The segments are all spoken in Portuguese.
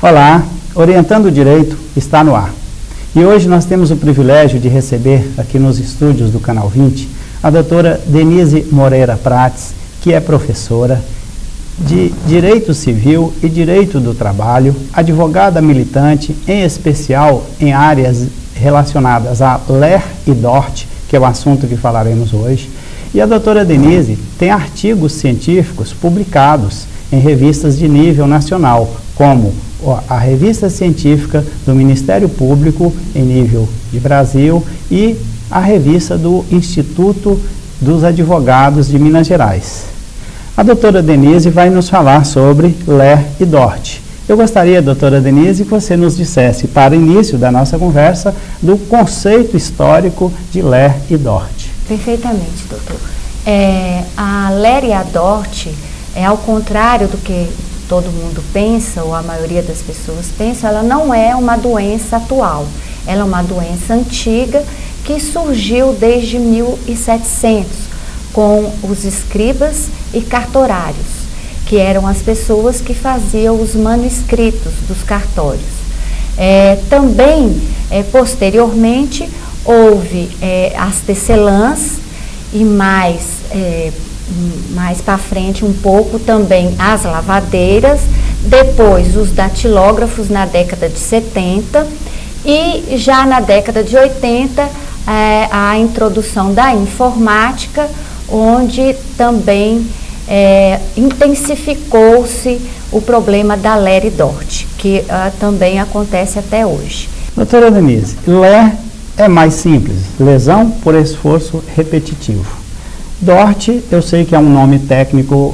Olá, Orientando o Direito está no ar. E hoje nós temos o privilégio de receber aqui nos estúdios do Canal 20 a doutora Denise Moreira Prates, que é professora de Direito Civil e Direito do Trabalho, advogada militante, em especial em áreas relacionadas a LER e DORT, que é o assunto que falaremos hoje. E a doutora Denise tem artigos científicos publicados em revistas de nível nacional, como a Revista Científica do Ministério Público em nível de Brasil e a revista do Instituto dos Advogados de Minas Gerais. A doutora Denise vai nos falar sobre LER e DORT. Eu gostaria, doutora Denise, que você nos dissesse, para o início da nossa conversa, do conceito histórico de LER e DORT. Perfeitamente, doutor. A LER e a DORT, ao contrário do que todo mundo pensa, ou a maioria das pessoas pensa, ela não é uma doença atual. Ela é uma doença antiga que surgiu desde 1700, com os escribas e cartorários, que eram as pessoas que faziam os manuscritos dos cartórios. Posteriormente, houve as tecelãs e mais para frente um pouco também as lavadeiras, depois os datilógrafos na década de 70 e já na década de 80 a introdução da informática, onde também intensificou-se o problema da LER e DORT, que também acontece até hoje. Doutora Denise, LER é mais simples, lesão por esforço repetitivo. DORT, eu sei que é um nome técnico,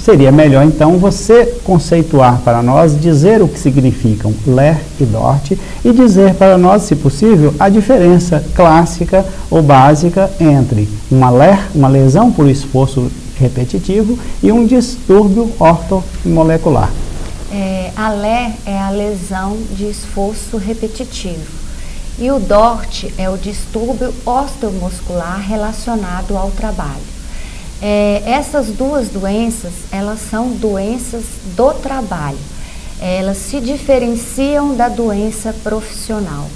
seria melhor então você conceituar para nós, dizer o que significam LER e DORT e dizer para nós, se possível, a diferença clássica ou básica entre uma LER, uma lesão por esforço repetitivo, e um distúrbio ortomolecular. A LER é a lesão de esforço repetitivo. E o DORT é o distúrbio osteomuscular relacionado ao trabalho. Essas duas doenças, elas são doenças do trabalho. Elas se diferenciam da doença profissional.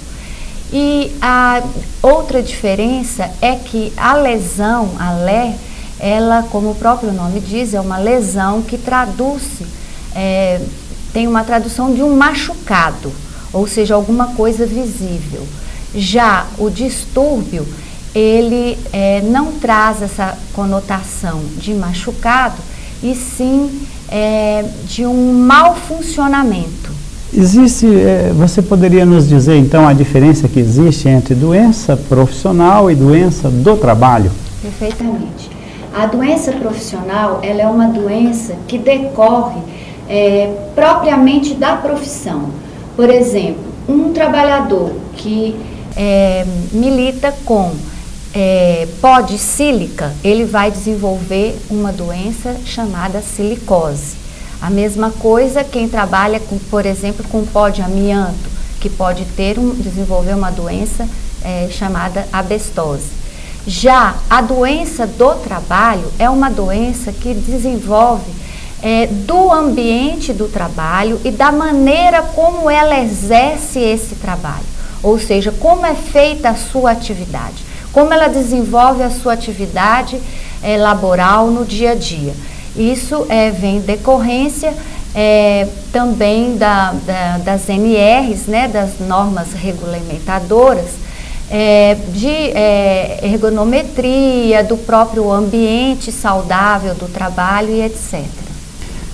E a outra diferença é que a lesão, a LER, ela, como o próprio nome diz, é uma lesão que tem uma tradução de um machucado, ou seja, alguma coisa visível. Já o distúrbio, ele não traz essa conotação de machucado, e sim de um mau funcionamento. Você poderia nos dizer então a diferença que existe entre doença profissional e doença do trabalho? Perfeitamente. A doença profissional, ela é uma doença que decorre propriamente da profissão. Por exemplo, um trabalhador que milita com pó de sílica, ele vai desenvolver uma doença chamada silicose. A mesma coisa quem trabalha, por exemplo, com pó de amianto, que pode desenvolver uma doença chamada asbestose. Já a doença do trabalho é uma doença que desenvolve do ambiente do trabalho e da maneira como ela exerce esse trabalho, ou seja, como é feita a sua atividade, como ela desenvolve a sua atividade laboral no dia a dia. Isso vem decorrência também das NRs, né, das normas regulamentadoras, de ergonometria, do próprio ambiente saudável do trabalho e etc.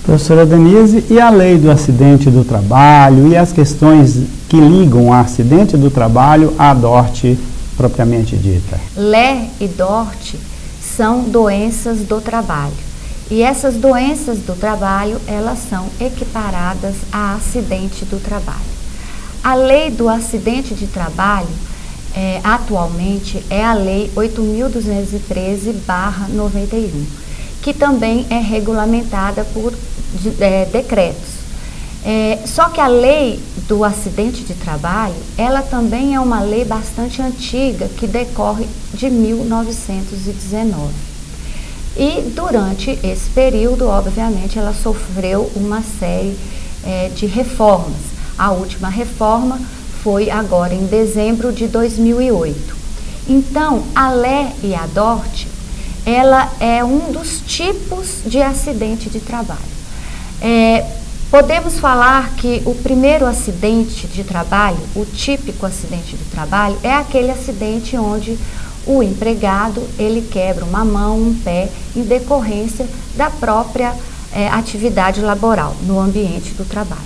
Professora Denise, e a lei do acidente do trabalho e as questões que ligam o acidente do trabalho à DORT propriamente dita? LER e DORT são doenças do trabalho. E essas doenças do trabalho, elas são equiparadas a acidente do trabalho. A lei do acidente de trabalho, atualmente, é a lei 8.213/91, que também é regulamentada por decretos. Só que a lei do acidente de trabalho, ela também é uma lei bastante antiga, que decorre de 1919. E durante esse período, obviamente, ela sofreu uma série de reformas. A última reforma foi agora em dezembro de 2008. Então, a LE e a DORT, ela é um dos tipos de acidente de trabalho. Podemos falar que o primeiro acidente de trabalho, o típico acidente de trabalho, é aquele acidente onde o empregado, ele quebra uma mão, um pé, em decorrência da própria atividade laboral no ambiente do trabalho.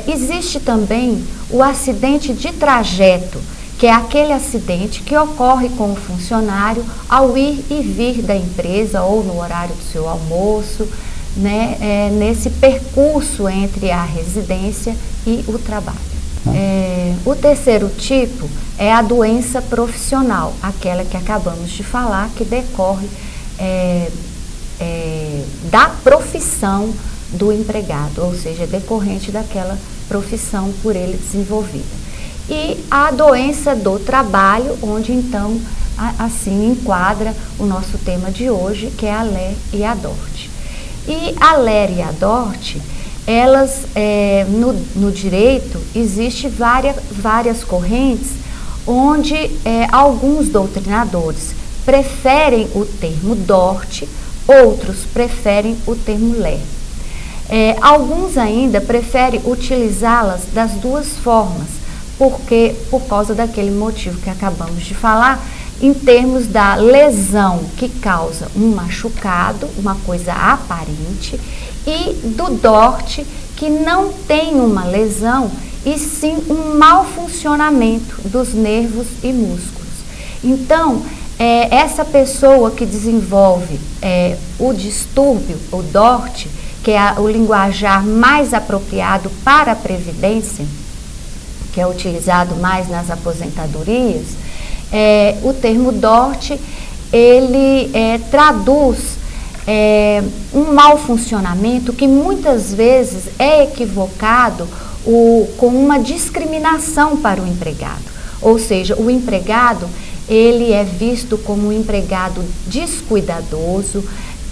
Existe também o acidente de trajeto, que é aquele acidente que ocorre com o funcionário ao ir e vir da empresa ou no horário do seu almoço, né, nesse percurso entre a residência e o trabalho. O terceiro tipo é a doença profissional, aquela que acabamos de falar, que decorre da profissão do empregado, ou seja, decorrente daquela profissão por ele desenvolvida. E a doença do trabalho, onde então assim enquadra o nosso tema de hoje, que é a LE e a DORT. E a LE e a DORT, elas, no direito, existem várias correntes onde alguns doutrinadores preferem o termo DORT, outros preferem o termo LE. Alguns ainda preferem utilizá-las das duas formas, porque por causa daquele motivo que acabamos de falar, em termos da lesão que causa um machucado, uma coisa aparente, e do DORT, que não tem uma lesão, e sim um mau funcionamento dos nervos e músculos. Então, essa pessoa que desenvolve o distúrbio, o DORT, que é o linguajar mais apropriado para a previdência, que é utilizado mais nas aposentadorias, o termo DORT, ele traduz um mau funcionamento que muitas vezes é equivocado com uma discriminação para o empregado. Ou seja, o empregado, ele é visto como um empregado descuidadoso,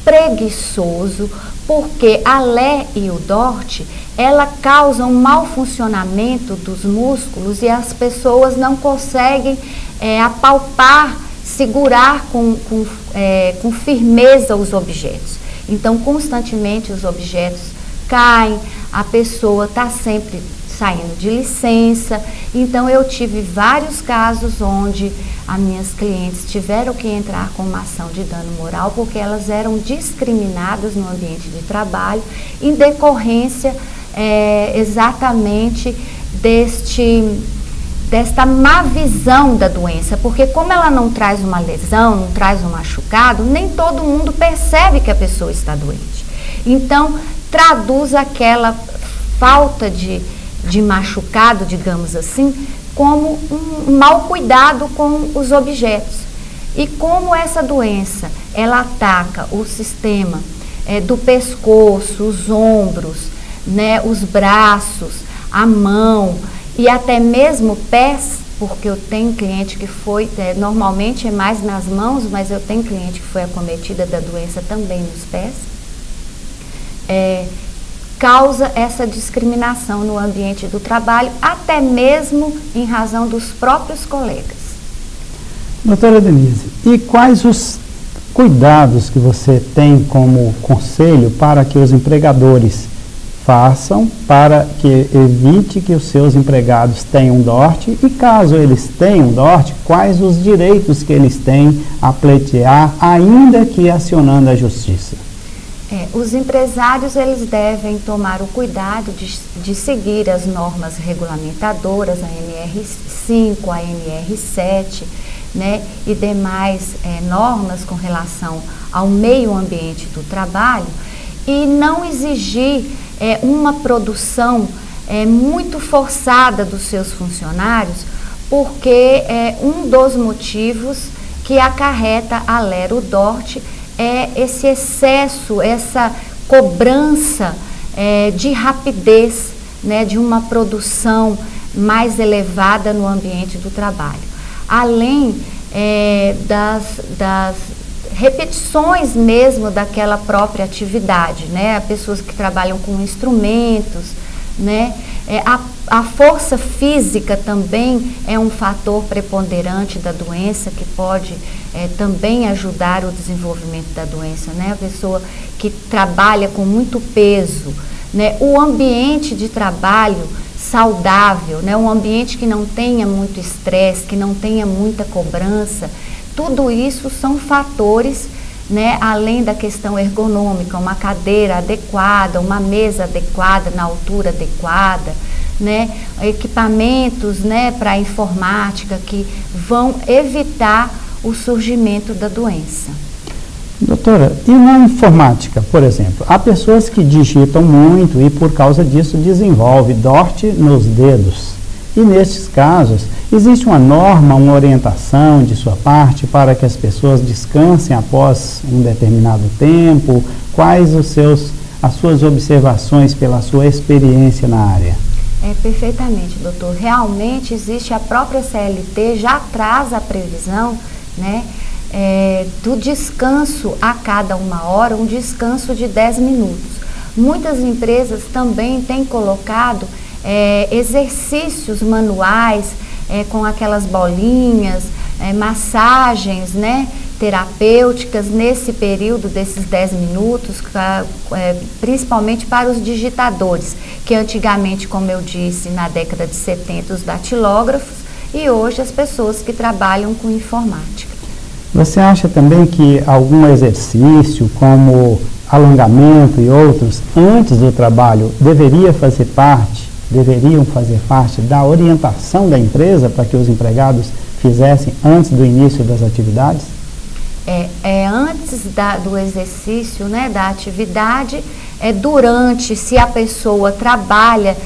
preguiçoso, porque a LE e o DORT, ela causa um mau funcionamento dos músculos e as pessoas não conseguem apalpar, segurar com firmeza os objetos. Então, constantemente os objetos caem, a pessoa está sempre saindo de licença. Então, eu tive vários casos onde as minhas clientes tiveram que entrar com uma ação de dano moral porque elas eram discriminadas no ambiente de trabalho em decorrência exatamente desta má visão da doença, porque como ela não traz uma lesão, não traz um machucado, nem todo mundo percebe que a pessoa está doente. Então, traduz aquela falta de machucado, digamos assim, como um mau cuidado com os objetos. E como essa doença, ela ataca o sistema do pescoço, os ombros, né, os braços, a mão e até mesmo pés, porque eu tenho cliente que foi, normalmente é mais nas mãos, mas eu tenho cliente que foi acometida da doença também nos pés, causa essa discriminação no ambiente do trabalho, até mesmo em razão dos próprios colegas. Doutora Denise, e quais os cuidados que você tem como conselho para que os empregadores façam para que evite que os seus empregados tenham DORT e caso eles tenham DORT, quais os direitos que eles têm a pleitear, ainda que acionando a justiça? Os empresários, eles devem tomar o cuidado de seguir as normas regulamentadoras, a NR5, a NR7, né, e demais normas com relação ao meio ambiente do trabalho e não exigir uma produção muito forçada dos seus funcionários, porque um dos motivos que acarreta a LE e o DORT é esse excesso, essa cobrança de rapidez, né, de uma produção mais elevada no ambiente do trabalho. Além das repetições mesmo daquela própria atividade, né? Pessoas que trabalham com instrumentos, né? A força física também é um fator preponderante da doença que pode também ajudar o desenvolvimento da doença, né? A pessoa que trabalha com muito peso, né? O ambiente de trabalho saudável, né? Um ambiente que não tenha muito estresse, que não tenha muita cobrança, tudo isso são fatores, né? Além da questão ergonômica, uma cadeira adequada, uma mesa adequada, na altura adequada, né? Equipamentos, né, para informática que vão evitar o surgimento da doença. Doutora, e na informática, por exemplo, há pessoas que digitam muito e por causa disso desenvolve DORT nos dedos. E nesses casos, existe uma norma, uma orientação de sua parte para que as pessoas descansem após um determinado tempo? Quais as suas observações pela sua experiência na área? Perfeitamente, doutor. Realmente existe, a própria CLT já traz a previsão, né, do descanso a cada 1 hora, um descanso de 10 minutos. Muitas empresas também têm colocado exercícios manuais com aquelas bolinhas, massagens, né, terapêuticas nesse período desses 10 minutos, principalmente para os digitadores, que antigamente, como eu disse, na década de 70, os datilógrafos, e hoje as pessoas que trabalham com informática. Você acha também que algum exercício, como alongamento e outros, antes do trabalho, deveriam fazer parte da orientação da empresa para que os empregados fizessem antes do início das atividades? Antes do exercício, né, da atividade, durante, se a pessoa trabalha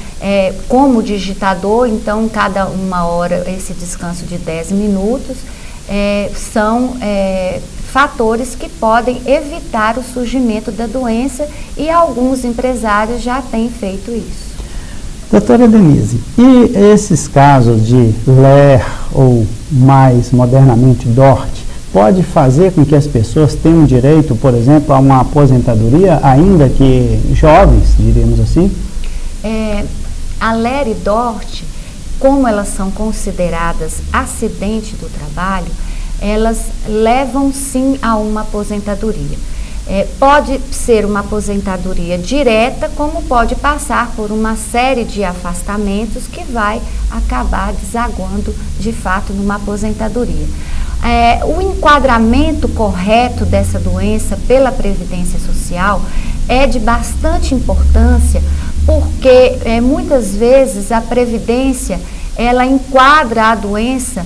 como digitador, então cada 1 hora esse descanso de 10 minutos, são fatores que podem evitar o surgimento da doença, e alguns empresários já têm feito isso. Doutora Denise, e esses casos de LER ou mais modernamente DORT, pode fazer com que as pessoas tenham direito, por exemplo, a uma aposentadoria, ainda que jovens, diríamos assim? A LER e DORT, como elas são consideradas acidente do trabalho, elas levam sim a uma aposentadoria. Pode ser uma aposentadoria direta, como pode passar por uma série de afastamentos que vai acabar desaguando de fato numa aposentadoria. O enquadramento correto dessa doença pela Previdência Social é de bastante importância, porque muitas vezes a Previdência ela enquadra a doença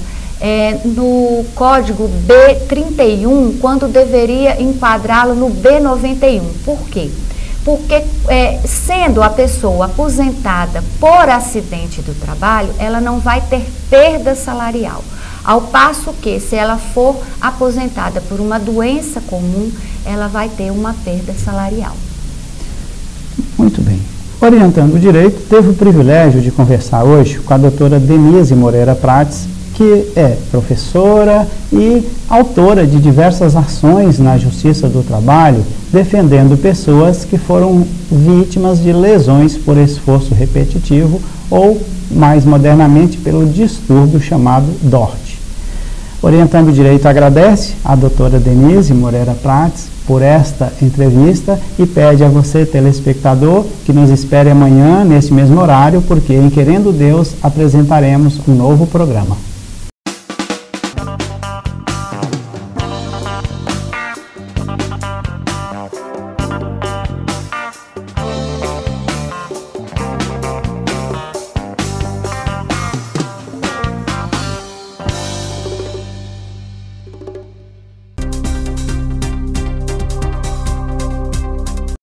no código B31, quando deveria enquadrá-lo no B91. Por quê? Porque sendo a pessoa aposentada por acidente do trabalho, ela não vai ter perda salarial. Ao passo que, se ela for aposentada por uma doença comum, ela vai ter uma perda salarial. Muito bem. Orientando o Direito, teve o privilégio de conversar hoje com a doutora Denise Moreira Prates, que é professora e autora de diversas ações na Justiça do Trabalho, defendendo pessoas que foram vítimas de lesões por esforço repetitivo ou, mais modernamente, pelo distúrbio chamado DORT. Orientando o Direito agradece a doutora Denise Moreira Prates por esta entrevista e pede a você, telespectador, que nos espere amanhã nesse mesmo horário, porque, em querendo Deus, apresentaremos um novo programa.